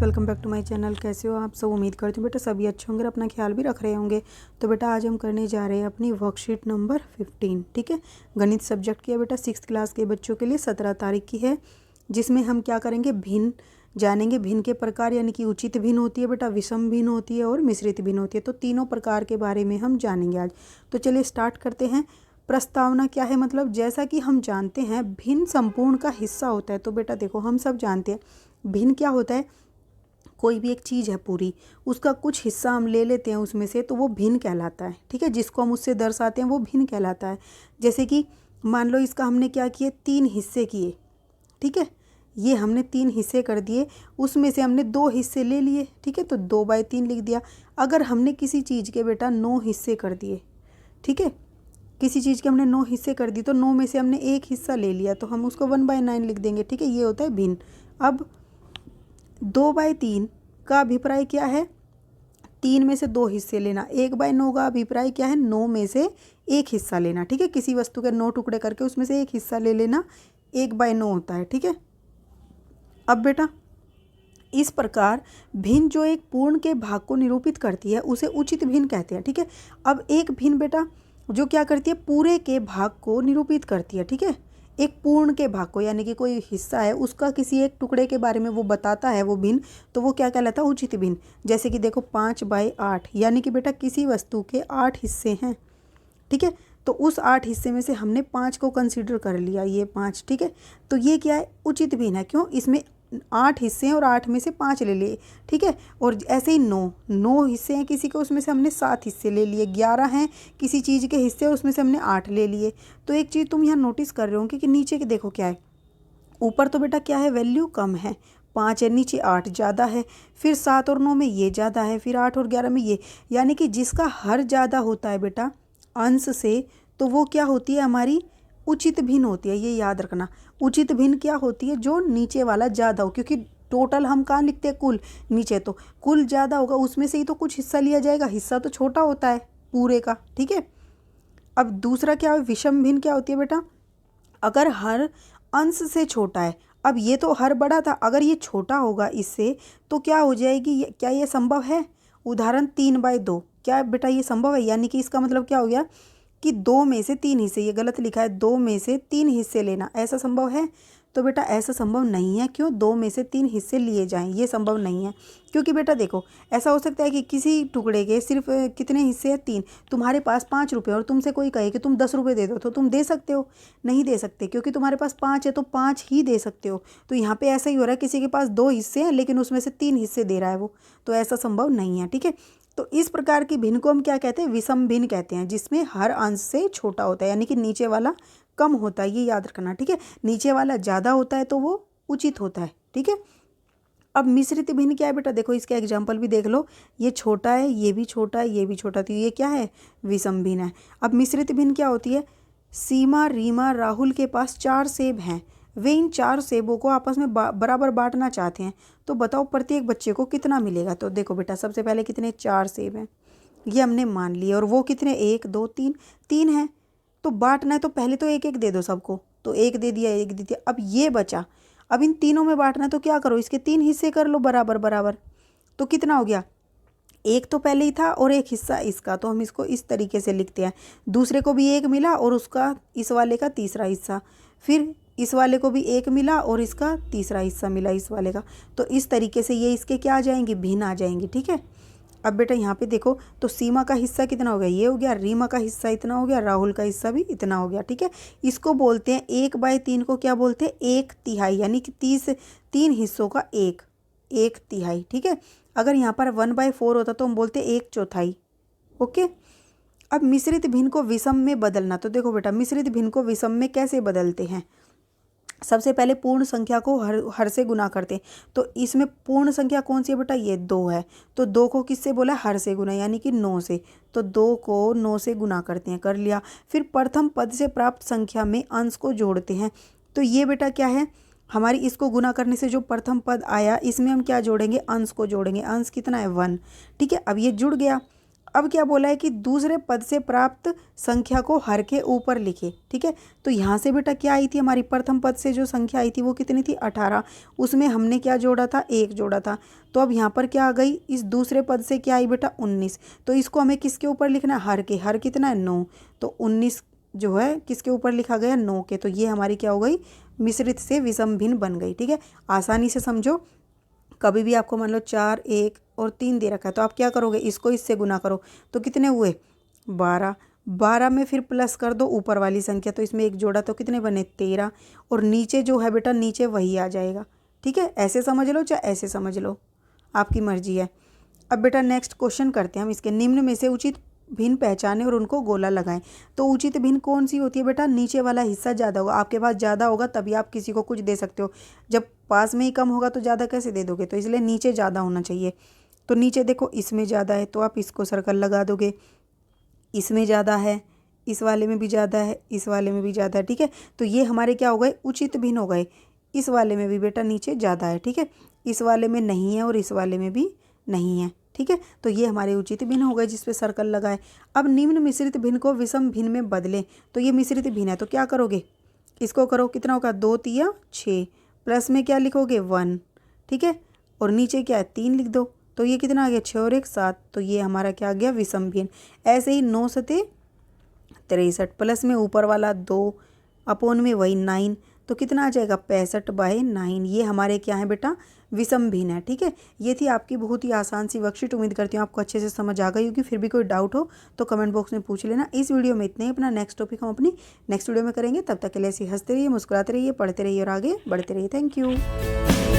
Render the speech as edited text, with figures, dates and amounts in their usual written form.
Welcome back to my channel. कैसे हो आप सब? उम्मीद करती हूँ बेटा सभी अच्छे होंगे, अपना ख्याल भी रख रहे होंगे। तो बेटा आज हम करने जा रहे हैं अपनी वर्कशीट नंबर 15। ठीक है, गणित सब्जेक्ट की है बेटा, 6th क्लास के बच्चों के लिए 17 तारीख की है। जिसमें हम क्या करेंगे, भिन्न जानेंगे। भिन्न के प्रकार यानी कि उचित भिन्न होती है बेटा, विषम भिन्न होती है और मिश्रित भिन्न होती है। तो तीनों प्रकार के बारे में हम जानेंगे आज। तो चलिए स्टार्ट करते हैं। प्रस्तावना क्या है, मतलब जैसा कि हम जानते हैं भिन्न संपूर्ण का हिस्सा होता है। तो बेटा देखो, हम सब जानते हैं भिन्न क्या होता है। कोई भी एक चीज़ है पूरी, उसका कुछ हिस्सा हम ले लेते हैं उसमें से, तो वो भिन्न कहलाता है। ठीक है, जिसको हम उससे दर्शाते हैं वो भिन्न कहलाता है। जैसे कि मान लो इसका हमने क्या किए, 3 हिस्से किए। ठीक है, ये हमने 3 हिस्से कर दिए, उसमें से हमने 2 हिस्से ले लिए। ठीक है, तो 2/3 लिख दिया। अगर हमने किसी चीज़ के बेटा 9 हिस्से कर दिए, ठीक है, किसी चीज़ के हमने 9 हिस्से कर दी, तो 9 में से हमने एक हिस्सा ले लिया, तो हम उसको 1/9 लिख देंगे। ठीक है, ये होता है भिन्न। अब 2/3 का अभिप्राय क्या है, 3 में से 2 हिस्से लेना। 1/9 का अभिप्राय क्या है, 9 में से एक हिस्सा लेना। ठीक है, किसी वस्तु के 9 टुकड़े करके उसमें से एक हिस्सा ले लेना, 1/9 होता है। ठीक है, अब बेटा इस प्रकार भिन्न जो एक पूर्ण के भाग को निरूपित करती है उसे उचित भिन्न कहते हैं। ठीक है, अब एक भिन्न बेटा जो क्या करती है, पूरे के भाग को निरूपित करती है। ठीक है, एक पूर्ण के भाग को, यानी कि कोई हिस्सा है उसका किसी एक टुकड़े के बारे में वो बताता है वो भिन्न, तो वो क्या कहलाता है, उचित भिन्न। जैसे कि देखो 5/8, यानी कि बेटा किसी वस्तु के 8 हिस्से हैं। ठीक है, तो उस 8 हिस्से में से हमने 5 को कंसीडर कर लिया, ये 5। ठीक है, तो ये क्या है, उचित भिन्न है। क्यों, इसमें 8 हिस्से हैं और 8 में से 5 ले लिए। ठीक है, और ऐसे ही 9 हिस्से हैं किसी के, उसमें से हमने 7 हिस्से ले लिए। 11 हैं किसी चीज़ के हिस्से, उसमें से हमने 8 ले लिए। तो एक चीज़ तुम यहाँ नोटिस कर रहे हो कि नीचे के देखो क्या है, ऊपर तो बेटा क्या है, वैल्यू कम है, 5 है, नीचे 8 ज़्यादा है, फिर 7 और 9 में ये ज़्यादा है, फिर 8 और 11 में ये, यानी कि जिसका हर ज़्यादा होता है बेटा अंश से, तो वो क्या होती है, हमारी उचित भिन्न होती है। ये याद रखना, उचित भिन्न क्या होती है, जो नीचे वाला ज़्यादा हो। क्योंकि टोटल हम कहाँ लिखते हैं, कुल, नीचे तो कुल ज़्यादा होगा, उसमें से ही तो कुछ हिस्सा लिया जाएगा, हिस्सा तो छोटा होता है पूरे का। ठीक है, अब दूसरा क्या है, विषम भिन्न क्या होती है बेटा, अगर हर अंश से छोटा है। अब ये तो हर बड़ा था, अगर ये छोटा होगा इससे, तो क्या हो जाएगी, क्या ये संभव है, उदाहरण 3/2, क्या बेटा ये संभव है। यानी कि इसका मतलब क्या हो गया कि 2 में से 3 हिस्से, ये गलत लिखा है, 2 में से 3 हिस्से लेना, ऐसा संभव है। तो बेटा ऐसा संभव नहीं है। क्यों, 2 में से 3 हिस्से लिए जाएं, ये संभव नहीं है। क्योंकि बेटा देखो, ऐसा हो सकता है कि किसी टुकड़े के सिर्फ कितने हिस्से हैं, 3, तुम्हारे पास 5 रुपये, और तुमसे कोई कहे कि तुम 10 रुपये दे दो, तो तुम दे सकते हो? नहीं दे सकते, क्योंकि तुम्हारे पास 5 है तो 5 ही दे सकते हो। तो यहाँ पे ऐसा ही हो रहा है, किसी के पास 2 हिस्से हैं लेकिन उसमें से 3 हिस्से दे रहा है वो, तो ऐसा संभव नहीं है। ठीक है, तो इस प्रकार की भिन्न को हम क्या कहते हैं, विषम भिन्न कहते हैं, जिसमें हर अंश से छोटा होता है, यानी कि नीचे वाला कम होता है, ये याद रखना। ठीक है, नीचे वाला ज़्यादा होता है तो वो उचित होता है। ठीक है, अब मिश्रित भिन्न क्या है बेटा, देखो इसका एग्जाम्पल भी देख लो, ये छोटा है, ये भी छोटा है, ये भी छोटा है, तो ये क्या है, विषम भिन्न है। अब मिश्रित भिन्न क्या होती है, सीमा, रीमा, राहुल के पास 4 सेब हैं, वे इन 4 सेबों को आपस में बराबर बांटना चाहते हैं, तो बताओ प्रत्येक बच्चे को कितना मिलेगा। तो देखो बेटा, सबसे पहले कितने, 4 सेब हैं, ये हमने मान लिए, और वो कितने, 1 2 3, 3 हैं। तो बांटना है तो पहले तो एक एक दे दो सबको, तो एक दे दिया, एक दे दिया। अब ये बचा, अब इन तीनों में बांटना है तो क्या करो, इसके 3 हिस्से कर लो बराबर बराबर। तो कितना हो गया, एक तो पहले ही था और एक हिस्सा इसका, तो हम इसको इस तरीके से लिखते हैं। दूसरे को भी एक मिला और उसका, इस वाले का तीसरा हिस्सा, फिर इस वाले को भी एक मिला और इसका तीसरा हिस्सा मिला इस वाले का। तो इस तरीके से ये इसके क्या आ जाएंगी, भिन्न आ जाएंगी। ठीक है, अब बेटा यहाँ पे देखो, तो सीमा का हिस्सा कितना हो गया, ये हो गया, रीमा का हिस्सा इतना हो गया, राहुल का हिस्सा भी इतना हो गया। ठीक है, इसको बोलते हैं 1/3 को क्या बोलते हैं, 1/3, यानी कि 3 हिस्सों का 1/3। ठीक है, अगर यहाँ पर 1/4 होता तो हम बोलते 1/4। ओके, अब मिश्रित भिन्न को विषम में बदलना। तो देखो बेटा, मिश्रित भिन्न को विषम में कैसे बदलते हैं, सबसे पहले पूर्ण संख्या को हर से गुना करते हैं। तो इसमें पूर्ण संख्या कौन सी है बेटा, ये 2 है, तो 2 को किससे बोला, हर से गुना, यानी कि 9 से। तो 2 को 9 से गुना करते हैं, कर लिया। फिर प्रथम पद से प्राप्त संख्या में अंश को जोड़ते हैं। तो ये बेटा क्या है, हमारी इसको गुना करने से जो प्रथम पद आया, इसमें हम क्या जोड़ेंगे, अंश को जोड़ेंगे। अंश कितना है, 1। ठीक है, अब ये जुड़ गया। अब क्या बोला है कि दूसरे पद से प्राप्त संख्या को हर के ऊपर लिखे। ठीक है, तो यहाँ से बेटा क्या आई थी, हमारी प्रथम पद से जो संख्या आई थी वो कितनी थी 18, उसमें हमने क्या जोड़ा था 1 जोड़ा था। तो अब यहाँ पर क्या आ गई, इस दूसरे पद से क्या आई बेटा 19, तो इसको हमें किसके ऊपर लिखना है, हर के। हर कितना है 9, तो 19 जो है किसके ऊपर लिखा गया 9 के। तो ये हमारी क्या हो गई, मिश्रित से विषम भिन्न बन गई। ठीक है, आसानी से समझो। कभी भी आपको मान लो 4, 1 और 3 दे रखा है, तो आप क्या करोगे, इसको इससे गुना करो तो कितने हुए 12। 12 में फिर प्लस कर दो ऊपर वाली संख्या, तो इसमें 1 जोड़ा तो कितने बने 13, और नीचे जो है बेटा नीचे वही आ जाएगा। ठीक है, ऐसे समझ लो चाहे ऐसे समझ लो, आपकी मर्जी है। अब बेटा नेक्स्ट क्वेश्चन करते हैं हम इसके, निम्न में से उचित भिन्न पहचाने और उनको गोला लगाएं। तो उचित भिन्न कौन सी होती है बेटा, नीचे वाला हिस्सा ज़्यादा होगा। आपके पास ज़्यादा होगा तभी आप किसी को कुछ दे सकते हो, जब पास में ही कम होगा तो ज़्यादा कैसे दे दोगे, तो इसलिए नीचे ज़्यादा होना चाहिए। तो नीचे देखो इसमें ज़्यादा है तो आप इसको सर्कल लगा दोगे, इसमें ज़्यादा है, इस वाले में भी ज़्यादा है, इस वाले में भी ज़्यादा है। ठीक है, तो ये हमारे क्या हो गए, उचित भिन्न हो गए। इस वाले में भी बेटा नीचे ज़्यादा है, ठीक है, इस वाले में नहीं है और इस वाले में भी नहीं है। ठीक है, तो ये हमारे उचित भिन्न हो गए जिस पे सर्कल लगाए। अब निम्न मिश्रित भिन्न को विषम भिन्न में बदलें। तो ये मिश्रित भिन्न है तो क्या करोगे, इसको करो, कितना होगा 2 तिया 6, प्लस में क्या लिखोगे 1। ठीक है, और नीचे क्या है 3 लिख दो, तो ये कितना आ गया 6 और 1 7, तो ये हमारा क्या आ गया विषम भिन्न। ऐसे ही 9 सते 63, प्लस में ऊपर वाला 2, अपोन में वही 9, तो कितना आ जाएगा 65/9। ये हमारे क्या है बेटा विषम भिन्न है। ठीक है, ये थी आपकी बहुत ही आसान सी वर्कशीट। उम्मीद करती हूँ आपको अच्छे से समझ आ गई होगी। फिर भी कोई डाउट हो तो कमेंट बॉक्स में पूछ लेना। इस वीडियो में इतने ही, अपना नेक्स्ट टॉपिक हम अपनी नेक्स्ट वीडियो में करेंगे। तब तक के लिए ऐसे हंसते रहिए, मुस्कुराते रहिए, पढ़ते रहिए और आगे बढ़ते रहिए। Thank you.